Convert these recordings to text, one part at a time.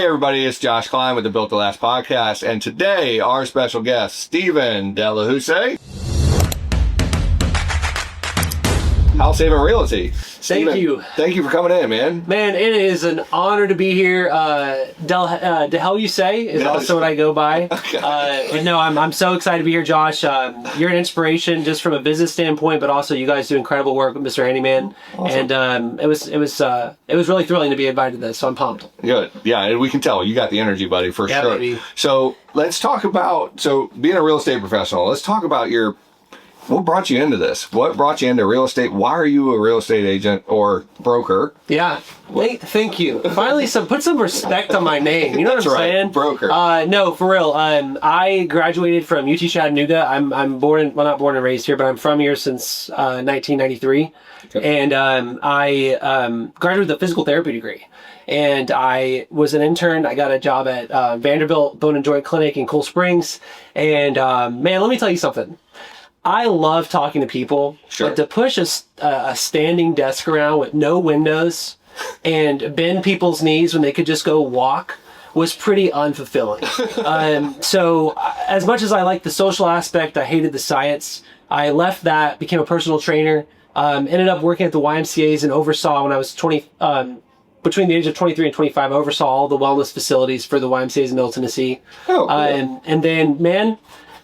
Hey everybody, it's Josh Cline with the Built to Last podcast, and today our special guest, Stephen Delahoussaye, House Haven Realty. Thank you. Thank you for coming in, man. Man, it is an honor to be here. Delahoussaye is also what I go by. Okay. And no, I'm so excited to be here, Josh. You're an inspiration just from a business standpoint, but also you guys do incredible work with Mr. Handyman. Awesome. And it was really thrilling to be invited to this, so I'm pumped. Good. Yeah, and we can tell you got the energy, buddy, for Yeah, sure. baby. So let's talk about, being a real estate professional, let's talk about what brought you into this? What brought you into real estate? Why are you a real estate agent or broker? Yeah. Thank you. Finally, put some respect on my name. You know what I'm saying? Broker. No, for real. I graduated from UT Chattanooga. I'm not born and raised here, but I'm from here since 1993. Okay. And I graduated with a physical therapy degree. And I was an intern. I got a job at Vanderbilt Bone and Joint Clinic in Cool Springs. And man, let me tell you something. I love talking to people, sure. But to push a standing desk around with no windows and bend people's knees when they could just go walk was pretty unfulfilling. So as much as I liked the social aspect, I hated the science. I left that, became a personal trainer, ended up working at the YMCAs and oversaw when I was 20, between the age of 23 and 25, I oversaw all the wellness facilities for the YMCAs in Middle Tennessee. Oh, cool. And then, man,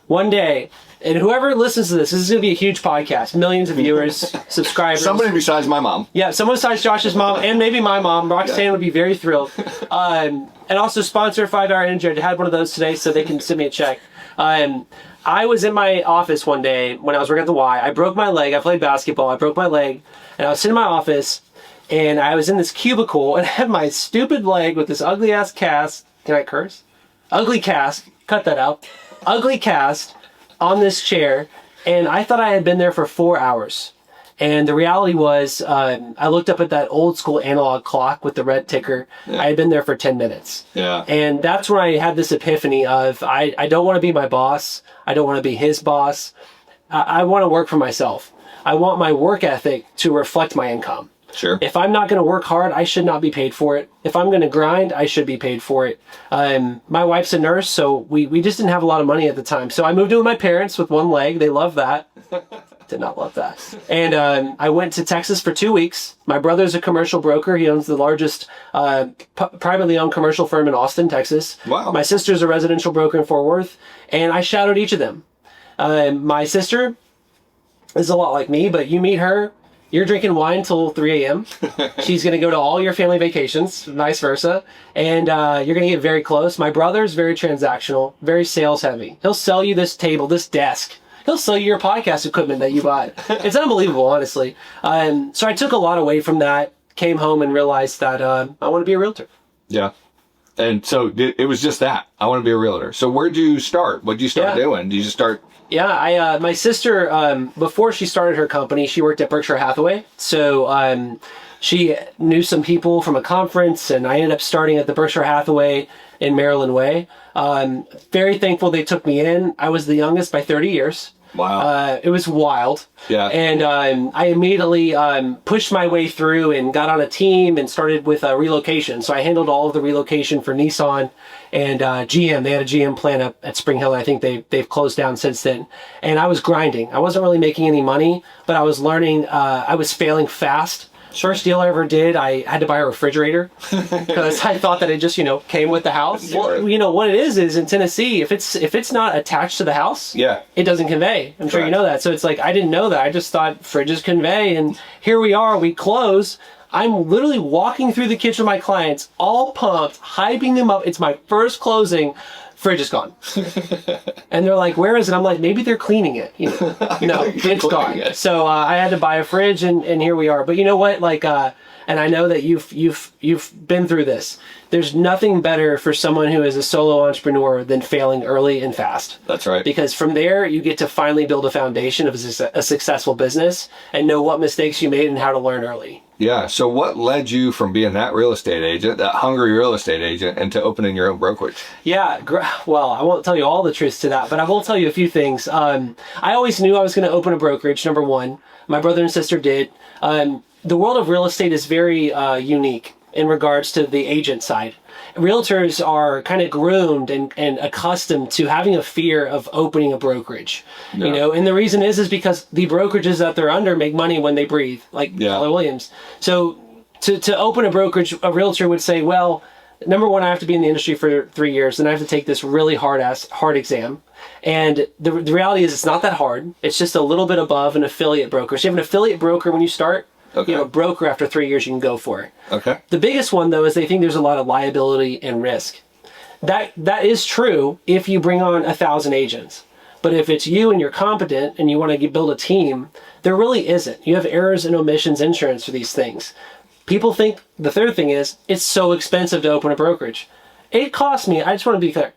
one day, and whoever listens to this is going to be a huge podcast. Millions of viewers, subscribers. Somebody besides my mom. Yeah, someone besides Josh's mom and maybe my mom. Roxanne would be very thrilled. And also sponsor $5 Energy. I had one of those today so they can send me a check. I was in my office one day when I was working at the Y. I broke my leg. I played basketball. I broke my leg. And I was sitting in my office and I was in this cubicle and I had my stupid leg with this ugly ass cast. Can I curse? Ugly cast. Cut that out. Ugly cast on this chair, and I thought I had been there for 4 hours. And the reality was, I looked up at that old school analog clock with the red ticker. Yeah. I had been there for 10 minutes. Yeah. And that's when I had this epiphany of, I don't want to be my boss. I don't want to be his boss. I want to work for myself. I want my work ethic to reflect my income. Sure. If I'm not going to work hard, I should not be paid for it. If I'm going to grind, I should be paid for it. My wife's a nurse, so we just didn't have a lot of money at the time. So I moved in with my parents with one leg. They love that. Did not love that. And I went to Texas for 2 weeks. My brother's a commercial broker. He owns the largest privately owned commercial firm in Austin, Texas. Wow. My sister's a residential broker in Fort Worth. And I shadowed each of them. My sister is a lot like me, but you meet her, you're drinking wine till 3 a.m. She's going to go to all your family vacations, vice versa. And you're going to get very close. My brother's very transactional, very sales heavy. He'll sell you this table, this desk. He'll sell you your podcast equipment that you bought. It's unbelievable, honestly. So I took a lot away from that, came home and realized that I want to be a realtor. Yeah. And so it was just that. I want to be a realtor. So where'd you start? What'd you start doing? Did you just start... Yeah, my sister, before she started her company, she worked at Berkshire Hathaway. So she knew some people from a conference, and I ended up starting at the Berkshire Hathaway in Maryland Way. Very thankful they took me in. I was the youngest by 30 years. Wow. It was wild. Yeah. And I immediately pushed my way through and got on a team and started with relocation. So I handled all of the relocation for Nissan and GM. They had a GM plant up at Spring Hill. I think they've closed down since then. And I was grinding. I wasn't really making any money, but I was learning. I was failing fast. First deal I ever did, I had to buy a refrigerator because I thought that it just, came with the house. Well, what it is in Tennessee, if it's not attached to the house, it doesn't convey. I'm sure you know that. So it's like, I didn't know that. I just thought fridges convey. And here we are, we close. I'm literally walking through the kitchen with my clients, all pumped, hyping them up. It's my first closing. Fridge is gone. And they're like, where is it? I'm like, maybe they're cleaning it. No, it's gone. So I had to buy a fridge and here we are. But you know what? And I know that you've been through this. There's nothing better for someone who is a solo entrepreneur than failing early and fast. That's right. Because from there, you get to finally build a foundation of a successful business and know what mistakes you made and how to learn early. Yeah. So what led you from being that real estate agent, that hungry real estate agent, into opening your own brokerage? Yeah. Well, I won't tell you all the truths to that, but I will tell you a few things. I always knew I was going to open a brokerage, number one. My brother and sister did. The world of real estate is very unique. in regards to the agent side. Realtors are kind of groomed and accustomed to having a fear of opening a brokerage, you know, and the reason is because the brokerages that they're under make money when they breathe, like Keller Williams. So to open a brokerage, a realtor would say, well, number one, I have to be in the industry for 3 years, and I have to take this really hard exam. And the reality is it's not that hard. It's just a little bit above an affiliate broker. So you have an affiliate broker when you start. You have a broker after 3 years, you can go for it. Okay. The biggest one, though, is they think there's a lot of liability and risk. That is true if you bring on 1,000 agents. But if it's you and you're competent and you want to build a team, there really isn't. You have errors and omissions insurance for these things. People think the third thing is it's so expensive to open a brokerage. It cost me, I just want to be clear,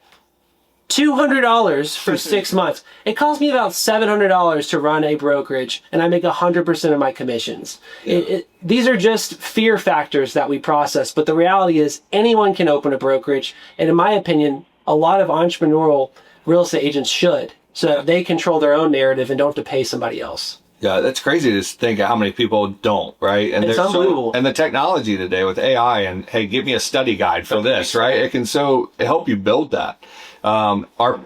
$200 for 6 months. It cost me about $700 to run a brokerage, and I make 100% of my commissions. These are just fear factors that we process, but the reality is anyone can open a brokerage, and in my opinion, a lot of entrepreneurial real estate agents should, so that they control their own narrative and don't have to pay somebody else. Yeah, that's crazy to think of how many people don't, right? And it's unbelievable. And the technology today with AI and, hey, give me a study guide for this, right? It can help you build that. Our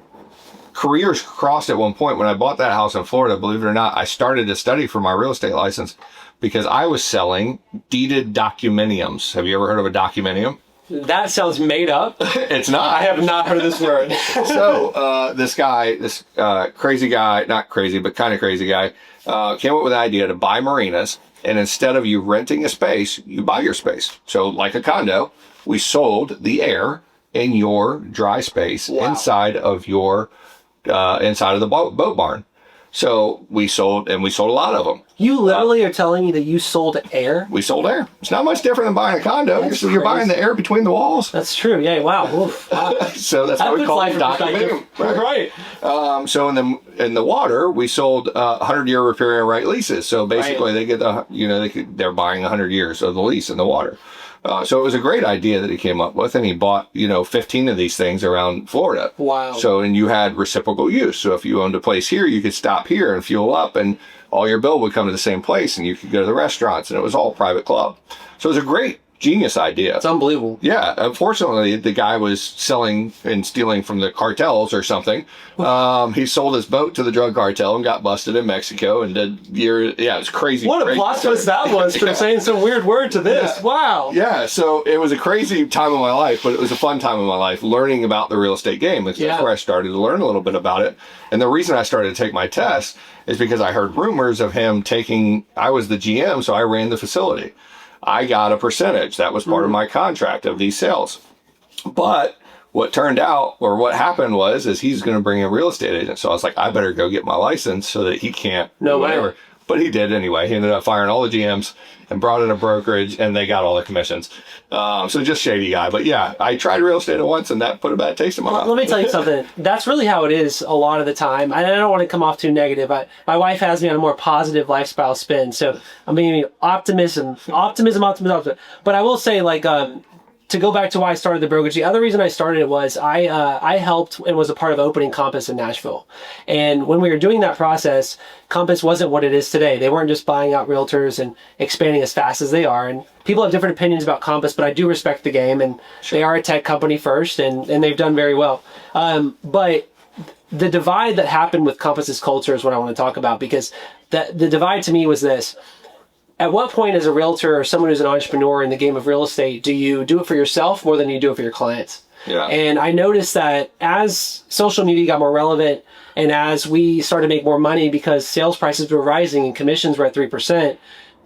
careers crossed at one point when I bought that house in Florida. Believe it or not, I started to study for my real estate license because I was selling deeded documentums. Have you ever heard of a documentarium? That sounds made up. It's not. I have not heard of this word. So this crazy guy, not crazy, but kind of crazy guy, came up with the idea to buy marinas. And instead of you renting a space, you buy your space. So like a condo, we sold the air in your dry space inside of the boat barn. So we sold a lot of them. You literally are telling me that you sold air? We sold air. It's not much different than buying a condo. You're buying the air between the walls. That's true. Yeah. Wow. So that's how we call it documentary. Right. So in the water, we sold 100-year repair and right leases. So basically, they get they're buying 100 years of the lease in the water. So it was a great idea that he came up with, and he bought, 15 of these things around Florida. Wow. So, and you had reciprocal use. So if you owned a place here, you could stop here and fuel up, and all your bill would come to the same place, and you could go to the restaurants, and it was all private club. So it was a great, genius idea. It's unbelievable. Yeah. Unfortunately, the guy was selling and stealing from the cartels or something. He sold his boat to the drug cartel and got busted in Mexico and did it was crazy. What a plot twist that was for saying some weird word to this. Yeah. Wow. Yeah. So it was a crazy time of my life, but it was a fun time of my life learning about the real estate game. That's where I started to learn a little bit about it. And the reason I started to take my test is because I heard rumors of him I was the GM, so I ran the facility. I got a percentage. That was part of my contract of these sales. But what happened is he's going to bring in real estate agents. So I was like, I better go get my license so that he can't do whatever. But he did anyway. He ended up firing all the GMs and brought in a brokerage, and they got all the commissions. So just shady guy. But yeah, I tried real estate at once, and that put a bad taste in my mouth. Let me tell you something. That's really how it is a lot of the time. I don't want to come off too negative. My wife has me on a more positive lifestyle spin. So I mean, optimism. But I will say, to go back to why I started the brokerage, the other reason I started it was I helped and was a part of opening Compass in Nashville. And when we were doing that process, Compass wasn't what it is today. They weren't just buying out realtors and expanding as fast as they are. And people have different opinions about Compass, but I do respect the game. And they are a tech company first, and they've done very well. But the divide that happened with Compass's culture is what I want to talk about, because the divide to me was this. At what point as a realtor or someone who's an entrepreneur in the game of real estate do you do it for yourself more than you do it for your clients? Yeah. And I noticed that as social media got more relevant and as we started to make more money because sales prices were rising and commissions were at 3%,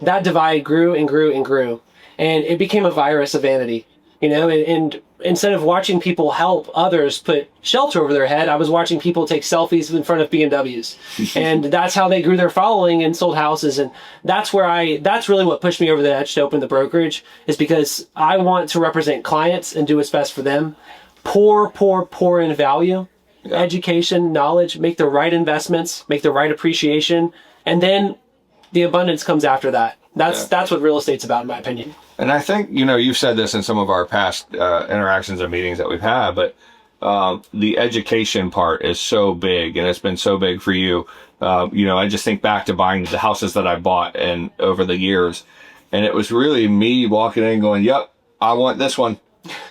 that divide grew and grew and grew. And it became a virus of vanity. And instead of watching people help others put shelter over their head, I was watching people take selfies in front of BMWs. And that's how they grew their following and sold houses. And that's really what pushed me over the edge to open the brokerage, is because I want to represent clients and do what's best for them. Pour in value, education, knowledge, make the right investments, make the right appreciation. And then the abundance comes after that. That's what real estate's about, in my opinion. And I think, you've said this in some of our past interactions and meetings that we've had, but the education part is so big, and it's been so big for you. I just think back to buying the houses that I bought over the years, and it was really me walking in going, yep, I want this one.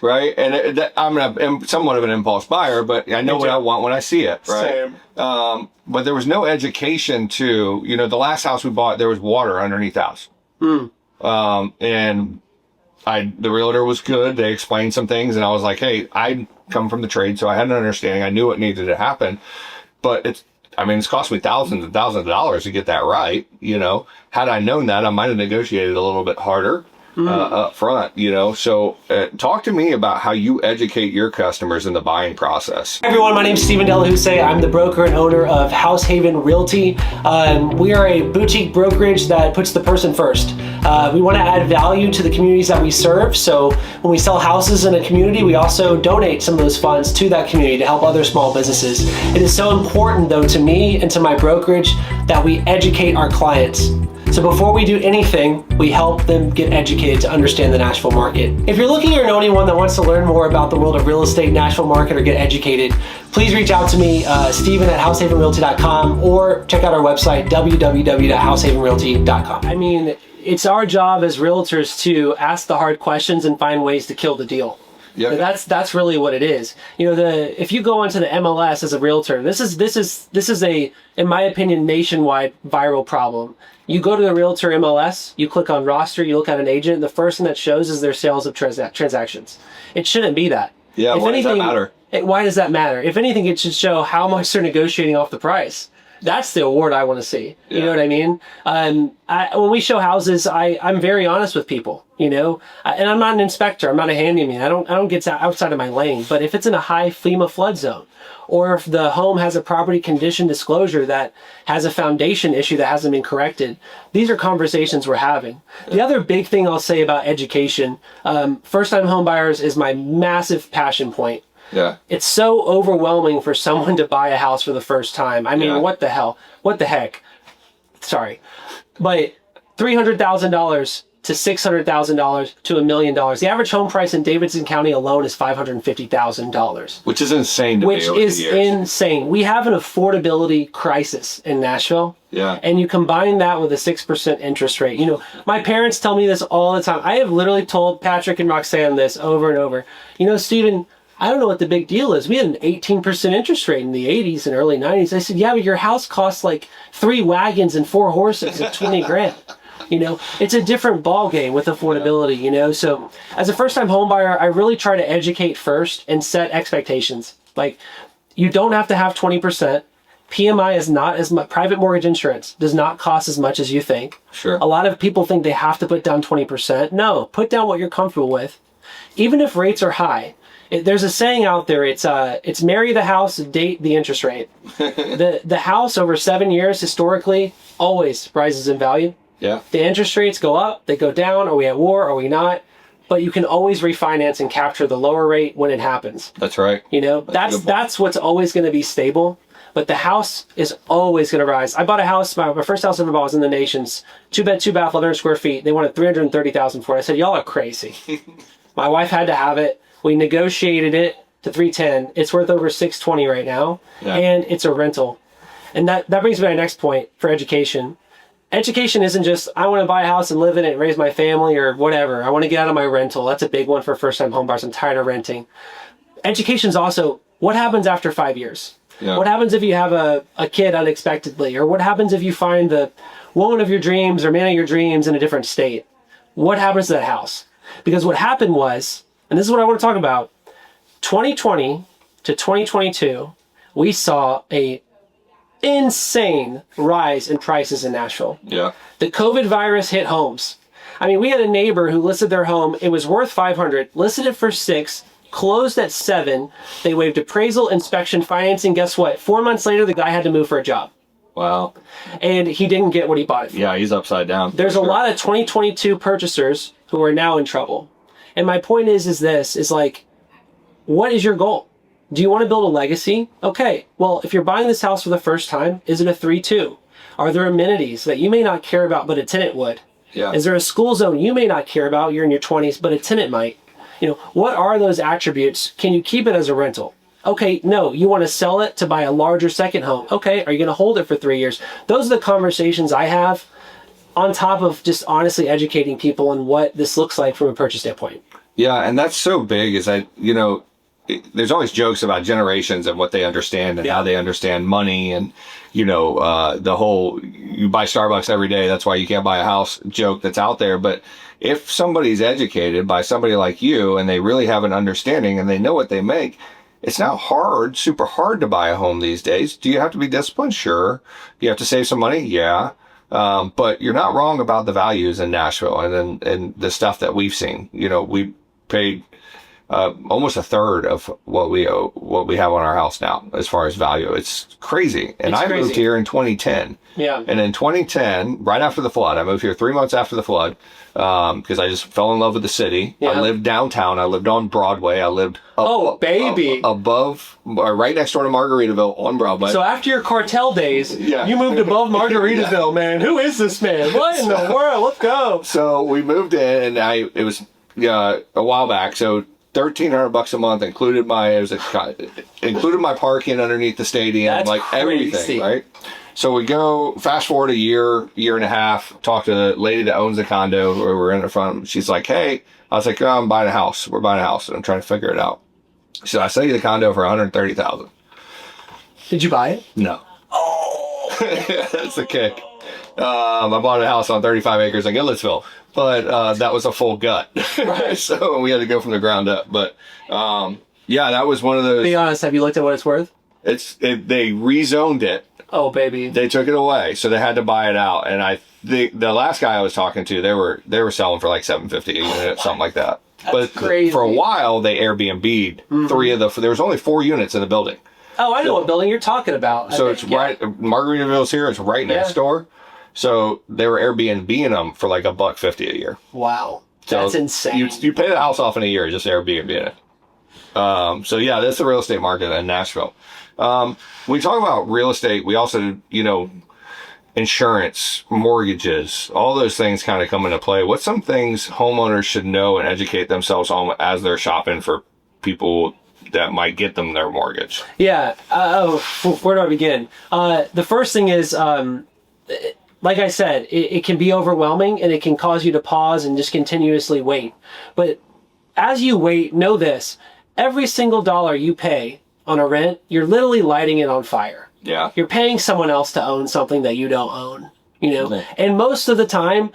Right. And I'm somewhat of an impulse buyer, but I know what I want when I see it. Right. Same. But there was no education to, the last house we bought, there was water underneath the house. And the realtor was good. They explained some things and I was like, hey, I come from the trade. So I had an understanding. I knew what needed to happen, but it's cost me thousands and thousands of dollars to get that right. Had I known that, I might have negotiated a little bit harder. Up front, So talk to me about how you educate your customers in the buying process. Hey everyone, my name is Stephen Delahoussaye. I'm the broker and owner of House Haven Realty. We are a boutique brokerage that puts the person first. We want to add value to the communities that we serve. So when we sell houses in a community, we also donate some of those funds to that community to help other small businesses. It is so important though to me and to my brokerage that we educate our clients. So before we do anything, we help them get educated to understand the Nashville market. If you're looking or know anyone that wants to learn more about the world of real estate, Nashville market, or get educated, please reach out to me, Stephen at househavenrealty.com, or check out our website, www.househavenrealty.com. It's our job as realtors to ask the hard questions and find ways to kill the deal. Yeah, that's really what it is. If you go onto the MLS as a realtor, this is a, in my opinion, nationwide viral problem. You go to the realtor MLS, you click on roster, you look at an agent, and the first thing that shows is their sales of transactions. It shouldn't be that. Yeah, why does that matter? Why does that matter? If anything, it should show how much they're negotiating off the price. That's the award I want to see. You know what I mean? When we show houses, I'm very honest with people, and I'm not an inspector. I'm not a handyman. I don't get outside of my lane. But if it's in a high FEMA flood zone, or if the home has a property condition disclosure that has a foundation issue that hasn't been corrected, these are conversations we're having. The other big thing I'll say about education, first-time home buyers is my massive passion point. Yeah. It's so overwhelming for someone to buy a house for the first time. What the hell? What the heck? Sorry. But $300,000 to $600,000 to $1 million. The average home price in Davidson County alone is $550,000. Which is insane to me over the years. Insane. We have an affordability crisis in Nashville. Yeah. And you combine that with a 6% interest rate. My parents tell me this all the time. I have literally told Patrick and Roxanne this over and over. Stephen, I don't know what the big deal is. We had an 18% interest rate in the 80s and early 90s. I said, yeah, but your house costs like 3 wagons and 4 horses at 20 grand. It's a different ball game with affordability, So as a first-time home buyer, I really try to educate first and set expectations. Like, you don't have to have 20%. PMI is not as much. Private mortgage insurance does not cost as much as you think. Sure. A lot of people think they have to put down 20%. No, put down what you're comfortable with. Even if rates are high. There's a saying out there, it's marry the house, date the interest rate. The house over 7 years historically always rises in value. Yeah. The interest rates go up, they go down. Are we at war? Are we not? But you can always refinance and capture the lower rate when it happens. That's right. That's what's always going to be stable. But the house is always going to rise. I bought a house, my first house I ever bought was in the Nations. 2-bed, 2-bath, 1,100 square feet. They wanted $330,000 for it. I said, y'all are crazy. My wife had to have it. We negotiated it to $310,000. It's worth over $620,000 right now. Yeah. And it's a rental. And that brings me to my next point for education. Education isn't just, I want to buy a house and live in it and raise my family or whatever. I want to get out of my rental. That's a big one for first-time home buyers. I'm tired of renting. Education is also, what happens after 5 years? Yeah. What happens if you have a kid unexpectedly? Or what happens if you find the woman of your dreams or man of your dreams in a different state? What happens to that house? Because what happened was, and this is what I want to talk about, 2020 to 2022, we saw a insane rise in prices in Nashville. Yeah. The COVID virus hit homes. We had a neighbor who listed their home. It was worth $500,000, listed it for $600,000, closed at $700,000. They waived appraisal, inspection, financing. Guess what? 4 months later, the guy had to move for a job. Wow. And he didn't get what he bought it for. Yeah, he's upside down. There's a lot of 2022 purchasers who are now in trouble. And my point is like, what is your goal? Do you want to build a legacy? Okay, well, if you're buying this house for the first time, is it a 3-2? Are there amenities that you may not care about, but a tenant would? Yeah. Is there a school zone you may not care about, you're in your 20s, but a tenant might? What are those attributes? Can you keep it as a rental? Okay, no, you want to sell it to buy a larger second home. Okay, are you going to hold it for 3 years? Those are the conversations I have on top of just honestly educating people on what this looks like from a purchase standpoint. Yeah, and that's so big is that, there's always jokes about generations and what they understand and how they understand money and, the whole you buy Starbucks every day, that's why you can't buy a house joke that's out there. But if somebody's educated by somebody like you and they really have an understanding and they know what they make, it's not hard, super hard to buy a home these days. Do you have to be disciplined? Sure. You have to save some money? Yeah. But you're not wrong about the values in Nashville and the stuff that we've seen. We paid almost a third of what we have on our house now as far as value. It's crazy. And I moved here in 2010. Yeah. And in 2010, right after the flood, I moved here 3 months after the flood because I just fell in love with the city. Yeah. I lived downtown. I lived on Broadway. I lived above, right next door to Margaritaville on Broadway. So after your cartel days, you moved above Margaritaville, man. Who is this man? What in the world? Let's go. So we moved in, and it was a while back. So $1,300 a month included included my parking underneath the stadium, That's like crazy. Everything, right? So we go fast forward a year and a half, talk to the lady that owns the condo where we're in the front. She's like, "Hey," I was like, "Oh, I'm buying a house. We're buying a house, and I'm trying to figure it out." She said, "I sell you the condo for $130,000." Did you buy it? No. Oh, that's the kick. I bought a house on 35 acres in Gillisville, but that was a full gut. Right. So we had to go from the ground up. But that was one of those. Be honest, have you looked at what it's worth? They rezoned it. Oh, baby. They took it away, so they had to buy it out. And the last guy I was talking to, they were selling for like $750 a unit, something like that. That's crazy. For a while, they Airbnb'd there was only 4 units in the building. Oh, I know what building you're talking about. So it's right, Margaritaville's here, it's right next door. So they were Airbnb'ing them for like $150 a year. Wow. That's insane. You pay the house off in a year, just Airbnb it. That's the real estate market in Nashville. When we talk about real estate, we also, insurance, mortgages, all those things kind of come into play. What's some things homeowners should know and educate themselves on as they're shopping for people that might get them their mortgage? Yeah. Where do I begin? The first thing is, like I said, it can be overwhelming and it can cause you to pause and just continuously wait. But as you wait, know this: every single dollar you pay on a rent, you're literally lighting it on fire. Yeah. You're paying someone else to own something that you don't own, And most of the time,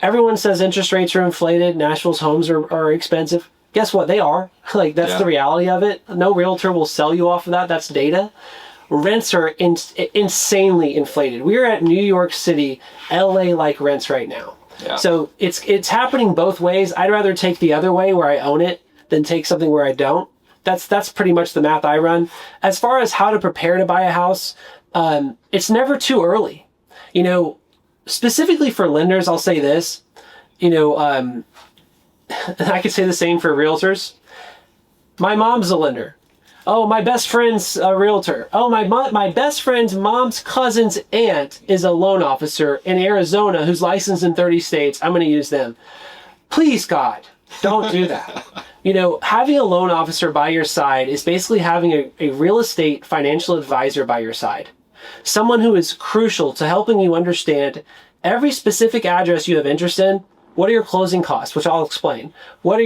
everyone says interest rates are inflated, Nashville's homes are expensive. Guess what? They are. That's the reality of it. No realtor will sell you off of that. That's data. Rents are insanely inflated. We're at New York City, LA-like rents right now. Yeah. So it's happening both ways. I'd rather take the other way where I own it than take something where I don't. That's pretty much the math I run. As far as how to prepare to buy a house, it's never too early. Specifically for lenders, I'll say this. I could say the same for realtors. My mom's a lender. Oh, my best friend's a realtor. Oh, my best friend's mom's cousin's aunt is a loan officer in Arizona who's licensed in 30 states. I'm going to use them. Please, God, don't do that. Having a loan officer by your side is basically having a real estate financial advisor by your side. Someone who is crucial to helping you understand every specific address you have interest in. What are your closing costs, which I'll explain? What's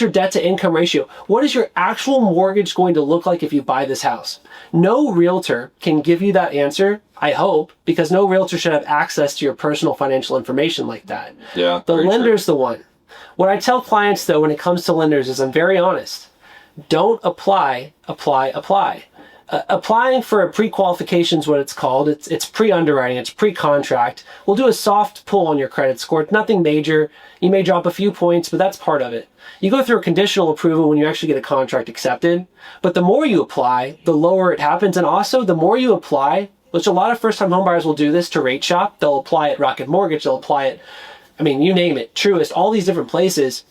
your debt to income ratio? What is your actual mortgage going to look like if you buy this house? No realtor can give you that answer, I hope, because no realtor should have access to your personal financial information like that. Yeah. The lender's the one. What I tell clients, though, when it comes to lenders is I'm very honest. Don't apply. Applying for a pre-qualification is what it's called. It's pre-underwriting. It's pre-contract. We'll do a soft pull on your credit score. It's nothing major. You may drop a few points, but that's part of it. You go through a conditional approval when you actually get a contract accepted. But the more you apply, the lower it happens. And also, the more you apply, which a lot of first-time homebuyers will do this to rate shop. They'll apply at Rocket Mortgage. They'll apply it, you name it, Truist, all these different places.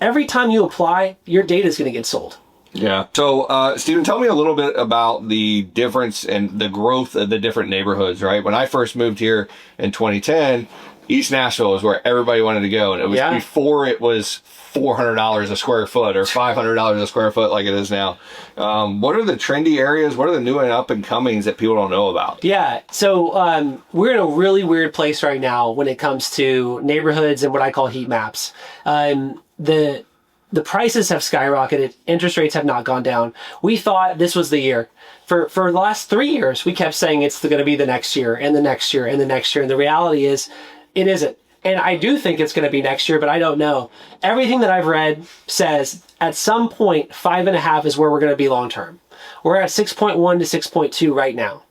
Every time you apply, your data is going to get sold. Yeah. So, Stephen, tell me a little bit about the difference and the growth of the different neighborhoods, right? When I first moved here in 2010, East Nashville is where everybody wanted to go, and it was before it was $400 a square foot or $500 a square foot like it is now. What are the trendy areas? What are the new and up and comings that people don't know about? Yeah, so we're in a really weird place right now when it comes to neighborhoods and what I call heat maps. The prices have skyrocketed. Interest rates have not gone down. We thought this was the year. For the last 3 years, we kept saying it's going to be the next year and the next year and the next year. And the reality is it isn't. And I do think it's going to be next year, but I don't know. Everything that I've read says at some point, 5.5 is where we're going to be long term. We're at 6.1 to 6.2 right now.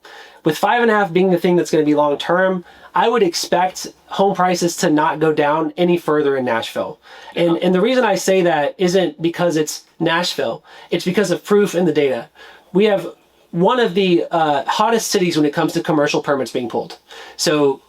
With 5.5 being the thing that's going to be long term, I would expect home prices to not go down any further in Nashville. And the reason I say that isn't because it's Nashville. It's because of proof in the data. We have one of the hottest cities when it comes to commercial permits being pulled. So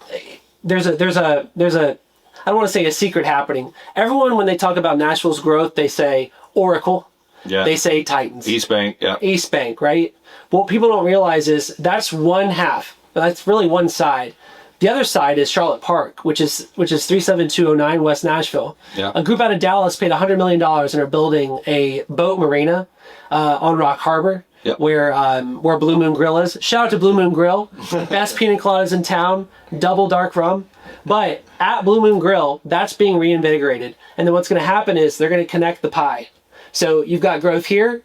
there's a I don't want to say a secret happening. Everyone, when they talk about Nashville's growth, they say Oracle. Yeah. They say Titans. East Bank, yeah. East Bank, right? What people don't realize is that's one half. That's really one side. The other side is Charlotte Park, which is 37209 West Nashville. Yeah. A group out of Dallas paid $100 million and are building a boat marina on Rock Harbor. Yep. Where Blue Moon Grill is. Shout out to Blue Moon Grill. Best pina coladas in town. Double dark rum. But at Blue Moon Grill, that's being reinvigorated. And then what's going to happen is they're going to connect the pie. So you've got growth here.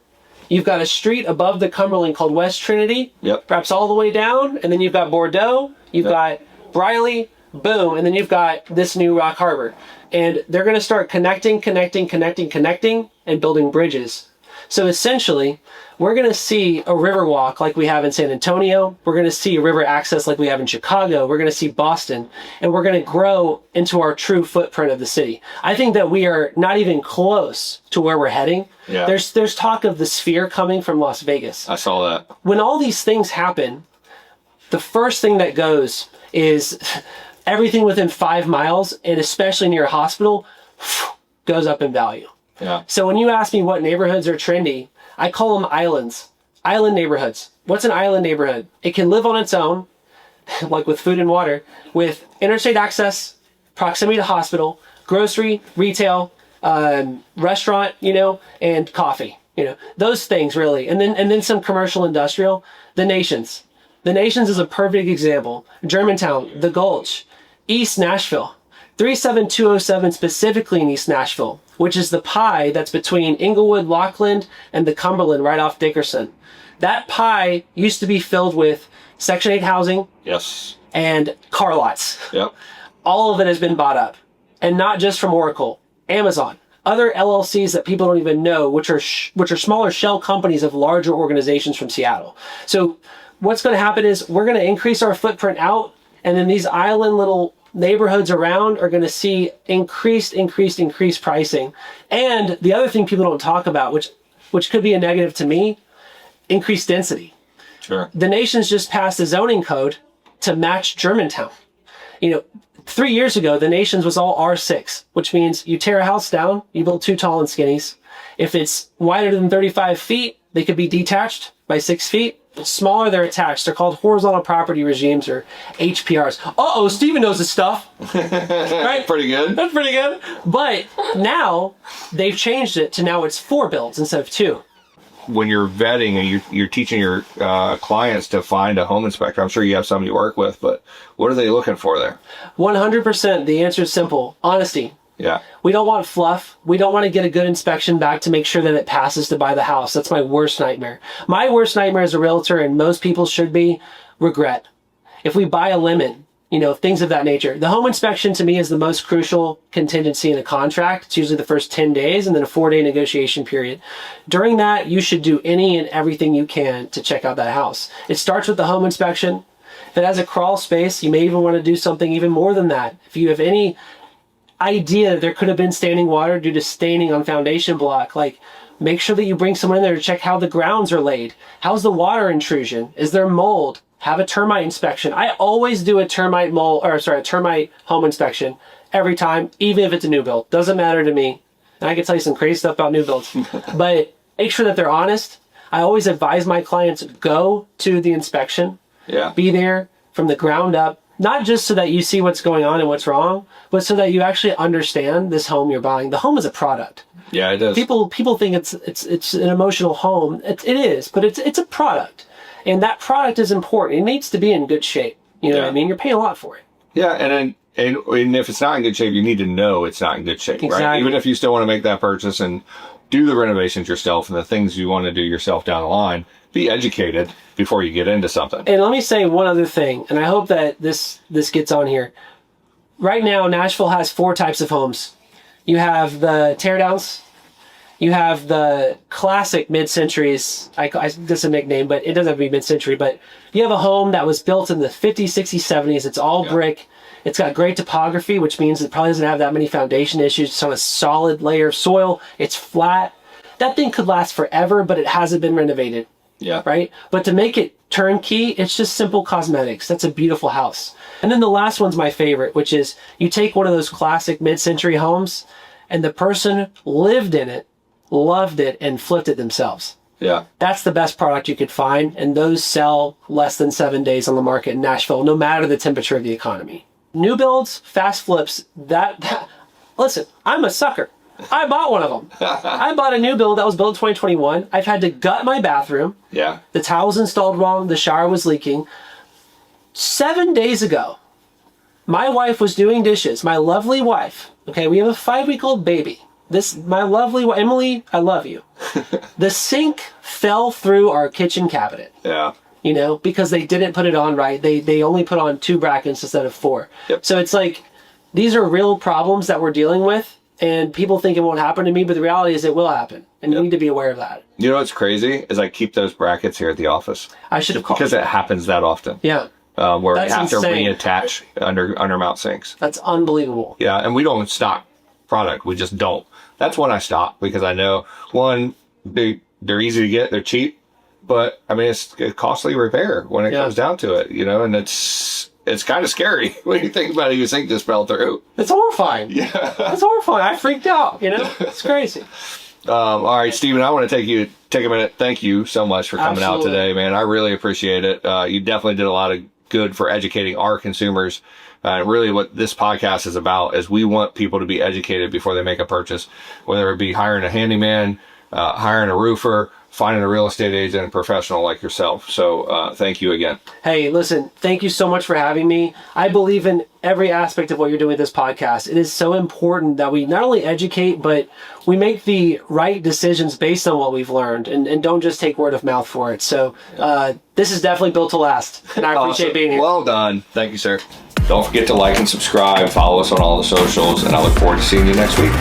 You've got a street above the Cumberland called West Trinity. Yep. Perhaps all the way down. And then you've got Bordeaux. You've got Briley. Boom. And then you've got this new Rock Harbor. And they're going to start connecting, and building bridges. So essentially, we're going to see a river walk like we have in San Antonio. We're going to see a river access like we have in Chicago. We're going to see Boston. And we're going to grow into our true footprint of the city. I think that we are not even close to where we're heading. Yeah. There's talk of the Sphere coming from Las Vegas. I saw that. When all these things happen, the first thing that goes is everything within 5 miles, and especially near a hospital, goes up in value. Yeah. So when you ask me what neighborhoods are trendy, I call them islands. Island neighborhoods. What's an island neighborhood? It can live on its own, like with food and water, with interstate access, proximity to hospital, grocery, retail, restaurant, and coffee. Those things really. And then some commercial industrial. The Nations. The Nations is a perfect example. Germantown, the Gulch, East Nashville. 37207 specifically in East Nashville, which is the pie that's between Inglewood, Lockland, and the Cumberland right off Dickerson. That pie used to be filled with Section 8 housing. Yes. And car lots. Yep. All of it has been bought up. And not just from Oracle, Amazon, other LLCs that people don't even know, which are smaller shell companies of larger organizations from Seattle. So what's going to happen is we're going to increase our footprint out, and then these island little neighborhoods around are going to see increased pricing. And the other thing people don't talk about, which could be a negative to me, increased density. Sure. The Nations just passed a zoning code to match Germantown. 3 years ago, the Nations was all R6, which means you tear a house down, you build 2 tall and skinnies. If it's wider than 35 feet, they could be detached by 6 feet. Smaller, they're attached. They're called horizontal property regimes, or HPRs. Uh-oh, Steven knows his stuff. Right? Pretty good. That's pretty good. But now they've changed it to now it's 4 builds instead of 2. When you're vetting and you're teaching your clients to find a home inspector, I'm sure you have some you work with, but what are they looking for there? 100%. The answer is simple. Honesty. Yeah. We don't want fluff. We don't want to get a good inspection back to make sure that it passes to buy the house. That's my worst nightmare. My worst nightmare as a realtor, and most people should be, regret. If we buy a lemon, things of that nature. The home inspection to me is the most crucial contingency in a contract. It's usually the first 10 days and then a 4-day negotiation period. During that, you should do any and everything you can to check out that house. It starts with the home inspection. If it has a crawl space, you may even want to do something even more than that. If you have any idea that there could have been standing water due to staining on foundation block, make sure that you bring someone in there to check how the grounds are laid. How's the water intrusion? Is there mold? Have a termite inspection. I always do a termite home inspection every time, even if it's a new build. Doesn't matter to me. And I can tell you some crazy stuff about new builds. But make sure that they're honest. I always advise my clients, go to the inspection. Yeah. Be there from the ground up. not just so that you see what's going on and what's wrong, but so that you actually understand this home you're buying. The home is a product. Yeah, it is. People think it's an emotional home. It is, but it's a product, and that product is important. It needs to be in good shape. You know what I mean? You're paying a lot for it. Yeah, and if it's not in good shape, you need to know it's not in good shape, Exactly. right? Even if you still want to make that purchase and do the renovations yourself and the things you want to do yourself down the line, be educated before you get into something. And let me say one other thing, and I hope that this gets on here. Right now, Nashville has 4 types of homes. You have the teardowns. You have the classic mid-centuries. This is a nickname, but it doesn't have to be mid-century. But you have a home that was built in the 50s, 60s, 70s. It's all brick. It's got great topography, which means it probably doesn't have that many foundation issues. It's on a solid layer of soil. It's flat. That thing could last forever, but it hasn't been renovated. Yeah. Right? But to make it turnkey, it's just simple cosmetics. That's a beautiful house. And then the last one's my favorite, which is you take one of those classic mid-century homes and the person lived in it, loved it, and flipped it themselves. Yeah. That's the best product you could find. And those sell less than 7 days on the market in Nashville, no matter the temperature of the economy. New builds, fast flips, listen, I'm a sucker. I bought one of them. I bought a new build that was built in 2021. I've had to gut my bathroom. Yeah. The tile was installed wrong. The shower was leaking. 7 days ago, my wife was doing dishes. My lovely wife. Okay, we have a 5-week-old baby. My lovely wife, Emily, I love you. The sink fell through our kitchen cabinet. Yeah. You know, because they didn't put it on right. They only put on 2 brackets instead of 4. Yep. So it's like, these are real problems that we're dealing with. And people think it won't happen to me, but the reality is it will happen. And you need to be aware of that. You know what's crazy is I keep those brackets here at the office. I should have called. Because it happens that often. Yeah. Where That's I have insane. to reattach under mount sinks. That's unbelievable. Yeah, and we don't stock product. We just don't. That's when I stop because I know, one, they're easy to get, they're cheap, but I mean it's a costly repair when it comes down to it, you know, and it's kind of scary when you think about it. You think just fell through. It's horrifying. Yeah, it's horrifying. I freaked out. You know, it's crazy. All right, Steven, I want to take a minute. Thank you so much for coming out today, man. I really appreciate it. You definitely did a lot of good for educating our consumers. Really what this podcast is about is we want people to be educated before they make a purchase, whether it be hiring a handyman, hiring a roofer, finding a real estate agent, and professional like yourself. So thank you again. Hey, listen, thank you so much for having me. I believe in every aspect of what you're doing with this podcast. It is so important that we not only educate, but we make the right decisions based on what we've learned and don't just take word of mouth for it. So this is definitely built to last, and I appreciate being here. Well done. Thank you, sir. Don't forget to like and subscribe, follow us on all the socials, and I look forward to seeing you next week.